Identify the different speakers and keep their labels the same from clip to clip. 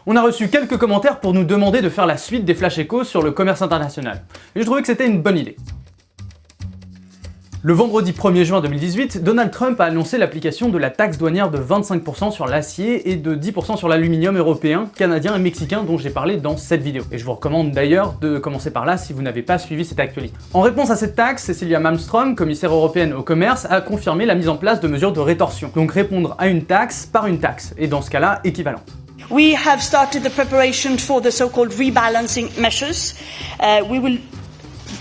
Speaker 1: On a reçu quelques commentaires pour nous demander de faire la suite des Flash Echo sur le commerce international. Et je trouvais que c'était une bonne idée. Le vendredi 1er juin 2018, Donald Trump a annoncé l'application de la taxe douanière de 25% sur l'acier et de 10% sur l'aluminium européen, canadien et mexicain dont j'ai parlé dans cette vidéo. Et je vous recommande d'ailleurs de commencer par là si vous n'avez pas suivi cette actualité. En réponse à cette taxe, Cecilia Malmström, commissaire européenne au commerce, a confirmé la mise en place de mesures de rétorsion. Donc répondre à une taxe par une taxe, et dans ce cas-là, équivalente.
Speaker 2: We have started the preparation for the so-called rebalancing measures. We will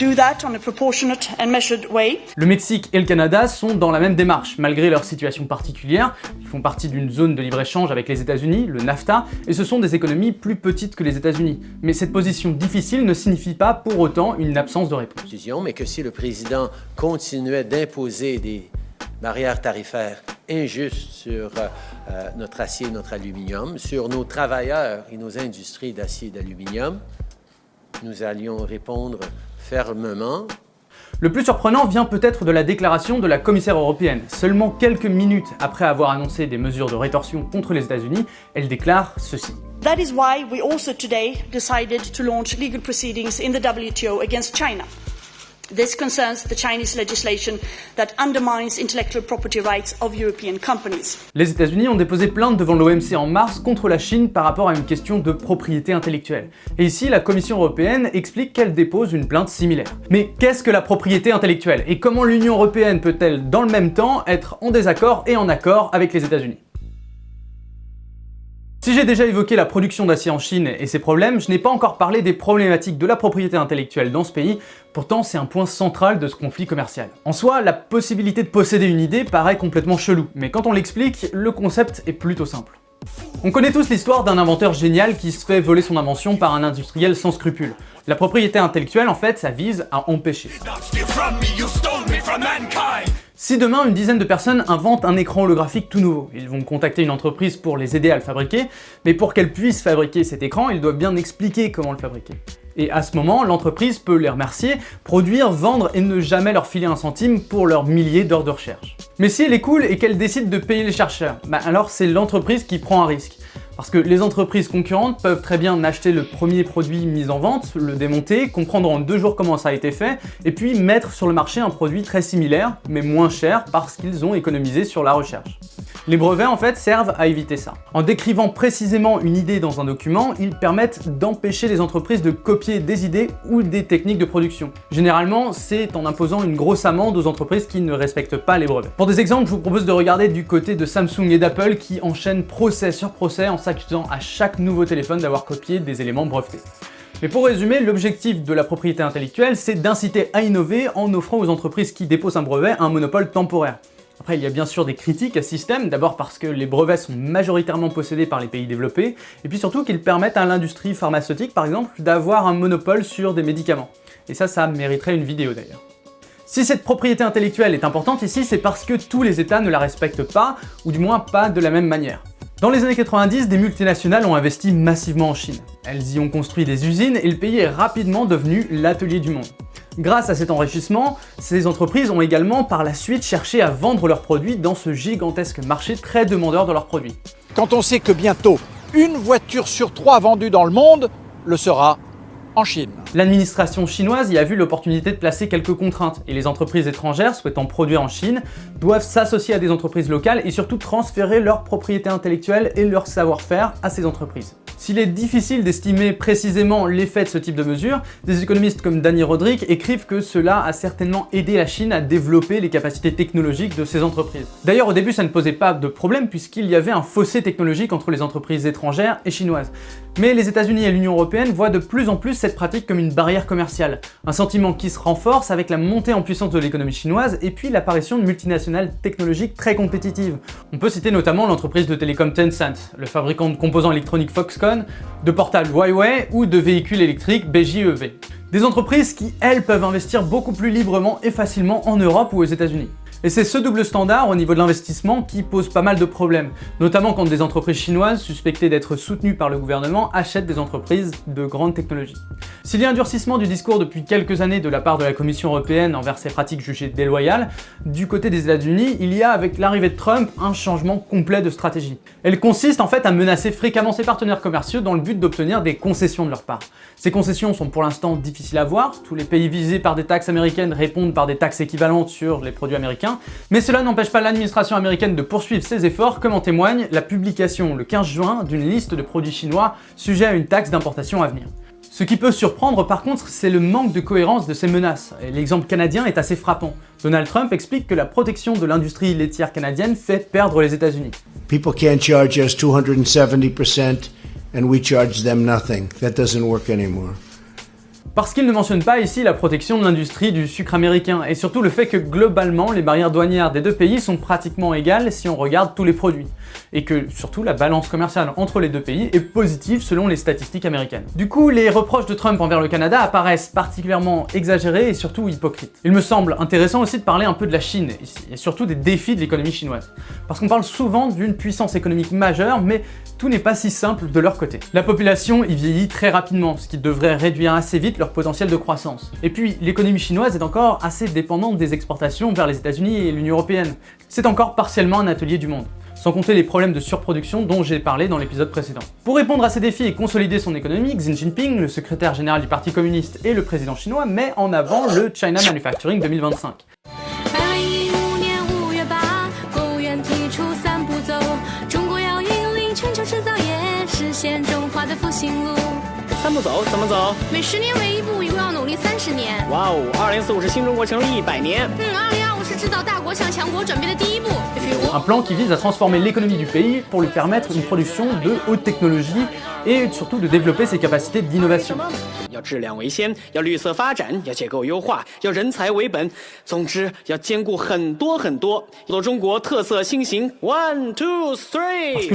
Speaker 2: do that on a proportionate and measured way.
Speaker 1: Le Mexique et le Canada sont dans la même démarche, malgré leur situation particulière. Ils font partie d'une zone de libre-échange avec les États-Unis, le NAFTA, et ce sont des économies plus petites que les États-Unis. Mais cette position difficile ne signifie pas pour autant une absence de réponse.
Speaker 3: Mais que si le président continuait d'imposer des barrières tarifaires injustes sur notre acier et notre aluminium, sur nos travailleurs et nos industries d'acier et d'aluminium, nous allions répondre fermement.
Speaker 1: Le plus surprenant vient peut-être de la déclaration de la commissaire européenne. Seulement quelques minutes après avoir annoncé des mesures de rétorsion contre les États-Unis, elle déclare ceci.
Speaker 2: That is why we also today decided to launch legal proceedings in the WTO against China. This concerns the Chinese legislation that undermines intellectual property rights of European companies.
Speaker 1: Les États-Unis ont déposé plainte devant l'OMC en mars contre la Chine par rapport à une question de propriété intellectuelle. Et ici, la Commission européenne explique qu'elle dépose une plainte similaire. Mais qu'est-ce que la propriété intellectuelle? Et comment l'Union européenne peut-elle, dans le même temps, être en désaccord et en accord avec les États-Unis? Si j'ai déjà évoqué la production d'acier en Chine et ses problèmes, je n'ai pas encore parlé des problématiques de la propriété intellectuelle dans ce pays, pourtant c'est un point central de ce conflit commercial. En soi, la possibilité de posséder une idée paraît complètement chelou, mais quand on l'explique, le concept est plutôt simple. On connaît tous l'histoire d'un inventeur génial qui se fait voler son invention par un industriel sans scrupules. La propriété intellectuelle, en fait, ça vise à empêcher. Si demain, une dizaine de personnes inventent un écran holographique tout nouveau, ils vont contacter une entreprise pour les aider à le fabriquer, mais pour qu'elle puisse fabriquer cet écran, ils doivent bien expliquer comment le fabriquer. Et à ce moment, l'entreprise peut les remercier, produire, vendre et ne jamais leur filer un centime pour leurs milliers d'heures de recherche. Mais si elle est cool et qu'elle décide de payer les chercheurs, alors c'est l'entreprise qui prend un risque. Parce que les entreprises concurrentes peuvent très bien acheter le premier produit mis en vente, le démonter, comprendre en 2 jours comment ça a été fait, et puis mettre sur le marché un produit très similaire, mais moins cher parce qu'ils ont économisé sur la recherche. Les brevets en fait servent à éviter ça. En décrivant précisément une idée dans un document, ils permettent d'empêcher les entreprises de copier des idées ou des techniques de production. Généralement, c'est en imposant une grosse amende aux entreprises qui ne respectent pas les brevets. Pour des exemples, je vous propose de regarder du côté de Samsung et d'Apple qui enchaînent procès sur procès en s'accusant à chaque nouveau téléphone d'avoir copié des éléments brevetés. Mais pour résumer, l'objectif de la propriété intellectuelle, c'est d'inciter à innover en offrant aux entreprises qui déposent un brevet un monopole temporaire. Après, il y a bien sûr des critiques à ce système, d'abord parce que les brevets sont majoritairement possédés par les pays développés, et puis surtout qu'ils permettent à l'industrie pharmaceutique, par exemple, d'avoir un monopole sur des médicaments. Et ça mériterait une vidéo d'ailleurs. Si cette propriété intellectuelle est importante ici, c'est parce que tous les États ne la respectent pas, ou du moins pas de la même manière. Dans les années 90, des multinationales ont investi massivement en Chine. Elles y ont construit des usines et le pays est rapidement devenu l'atelier du monde. Grâce à cet enrichissement, ces entreprises ont également par la suite cherché à vendre leurs produits dans ce gigantesque marché très demandeur de leurs produits.
Speaker 4: Quand on sait que bientôt, une voiture sur 3 vendue dans le monde le sera en Chine.
Speaker 1: L'administration chinoise y a vu l'opportunité de placer quelques contraintes, et les entreprises étrangères souhaitant produire en Chine doivent s'associer à des entreprises locales et surtout transférer leur propriété intellectuelle et leur savoir-faire à ces entreprises. S'il est difficile d'estimer précisément l'effet de ce type de mesure, des économistes comme Danny Rodrik écrivent que cela a certainement aidé la Chine à développer les capacités technologiques de ces entreprises. D'ailleurs, au début, ça ne posait pas de problème puisqu'il y avait un fossé technologique entre les entreprises étrangères et chinoises. Mais les États-Unis et l'Union européenne voient de plus en plus cette pratique comme une barrière commerciale, un sentiment qui se renforce avec la montée en puissance de l'économie chinoise et puis l'apparition de multinationales technologiques très compétitives. On peut citer notamment l'entreprise de télécom Tencent, le fabricant de composants électroniques Foxconn, de portables Huawei ou de véhicules électriques BJEV. Des entreprises qui, elles, peuvent investir beaucoup plus librement et facilement en Europe ou aux États-Unis. Et c'est ce double standard au niveau de l'investissement qui pose pas mal de problèmes, notamment quand des entreprises chinoises suspectées d'être soutenues par le gouvernement achètent des entreprises de grande technologie. S'il y a un durcissement du discours depuis quelques années de la part de la Commission européenne envers ces pratiques jugées déloyales, du côté des États-Unis, il y a avec l'arrivée de Trump un changement complet de stratégie. Elle consiste en fait à menacer fréquemment ses partenaires commerciaux dans le but d'obtenir des concessions de leur part. Ces concessions sont pour l'instant difficiles à voir, tous les pays visés par des taxes américaines répondent par des taxes équivalentes sur les produits américains, mais cela n'empêche pas l'administration américaine de poursuivre ses efforts, comme en témoigne la publication le 15 juin d'une liste de produits chinois sujets à une taxe d'importation à venir. Ce qui peut surprendre par contre, c'est le manque de cohérence de ces menaces. L'exemple canadien est assez frappant. Donald Trump explique que la protection de l'industrie laitière canadienne fait perdre les États-Unis.
Speaker 5: People can't charge us 270% and we charge them nothing. That doesn't work anymore.
Speaker 1: Parce qu'il ne mentionne pas ici la protection de l'industrie du sucre américain, et surtout le fait que globalement les barrières douanières des deux pays sont pratiquement égales si on regarde tous les produits, et que surtout la balance commerciale entre les deux pays est positive selon les statistiques américaines. Du coup, les reproches de Trump envers le Canada apparaissent particulièrement exagérés et surtout hypocrites. Il me semble intéressant aussi de parler un peu de la Chine ici, et surtout des défis de l'économie chinoise. Parce qu'on parle souvent d'une puissance économique majeure, mais tout n'est pas si simple de leur côté. La population y vieillit très rapidement, ce qui devrait réduire assez vite leur potentiel de croissance. Et puis, l'économie chinoise est encore assez dépendante des exportations vers les États-Unis et l'Union européenne. C'est encore partiellement un atelier du monde. Sans compter les problèmes de surproduction dont j'ai parlé dans l'épisode précédent. Pour répondre à ces défis et consolider son économie, Xi Jinping, le secrétaire général du Parti communiste et le président chinois, met en avant le China Manufacturing 2025. Un plan qui vise à transformer l'économie du pays pour lui permettre une production de haute technologie et surtout de développer ses capacités d'innovation. Parce que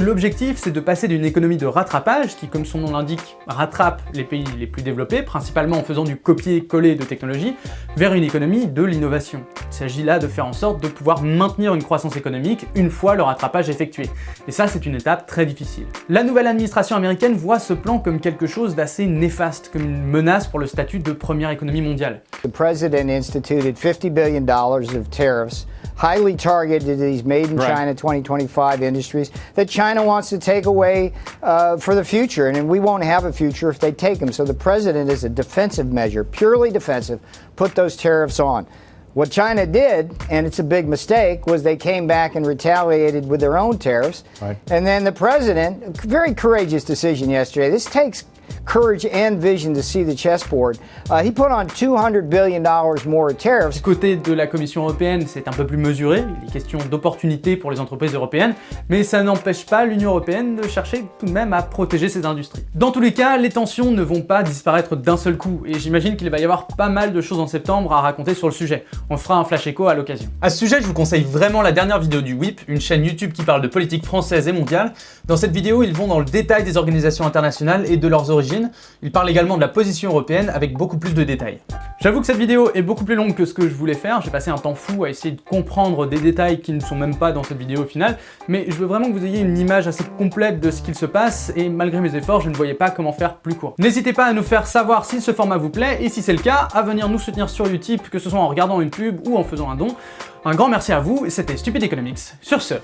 Speaker 1: l'objectif, c'est de passer d'une économie de rattrapage qui, comme son nom l'indique, rattrape les pays les plus développés, principalement en faisant du copier-coller de technologie, vers une économie de l'innovation. Il s'agit là de faire en sorte de pouvoir maintenir une croissance économique une fois le rattrapage effectué. Et ça, c'est une étape très difficile. La nouvelle administration américaine voit ce plan comme quelque chose d'assez néfaste, comme une menace pour le statut de première économie mondiale.
Speaker 6: The president instituted $50 billion of tariffs highly targeted to these made in China 2025 industries that China wants to take away for the future, and we won't have a future if they take them. So the president, is a defensive measure, purely defensive, put those tariffs on. What China did, and it's a big mistake, was they came back and retaliated with their own tariffs. Right. And then the president, a very courageous decision yesterday. This takes courage and vision to see the chessboard. He put on $200 billion more tariffs.
Speaker 1: Du côté de la Commission européenne, c'est un peu plus mesuré, il est question d'opportunités pour les entreprises européennes, mais ça n'empêche pas l'Union européenne de chercher tout de même à protéger ses industries. Dans tous les cas, les tensions ne vont pas disparaître d'un seul coup, et j'imagine qu'il va y avoir pas mal de choses en septembre à raconter sur le sujet. On fera un flash écho à l'occasion. À ce sujet, je vous conseille vraiment la dernière vidéo du WIP, une chaîne YouTube qui parle de politique française et mondiale. Dans cette vidéo, ils vont dans le détail des organisations internationales et de leurs origines. Il parle également de la position européenne avec beaucoup plus de détails. J'avoue que cette vidéo est beaucoup plus longue que ce que je voulais faire, j'ai passé un temps fou à essayer de comprendre des détails qui ne sont même pas dans cette vidéo au final, mais je veux vraiment que vous ayez une image assez complète de ce qu'il se passe, et malgré mes efforts, je ne voyais pas comment faire plus court. N'hésitez pas à nous faire savoir si ce format vous plaît, et si c'est le cas, à venir nous soutenir sur Utip, que ce soit en regardant une pub ou en faisant un don. Un grand merci à vous, et c'était Stupid Economics. Sur ce,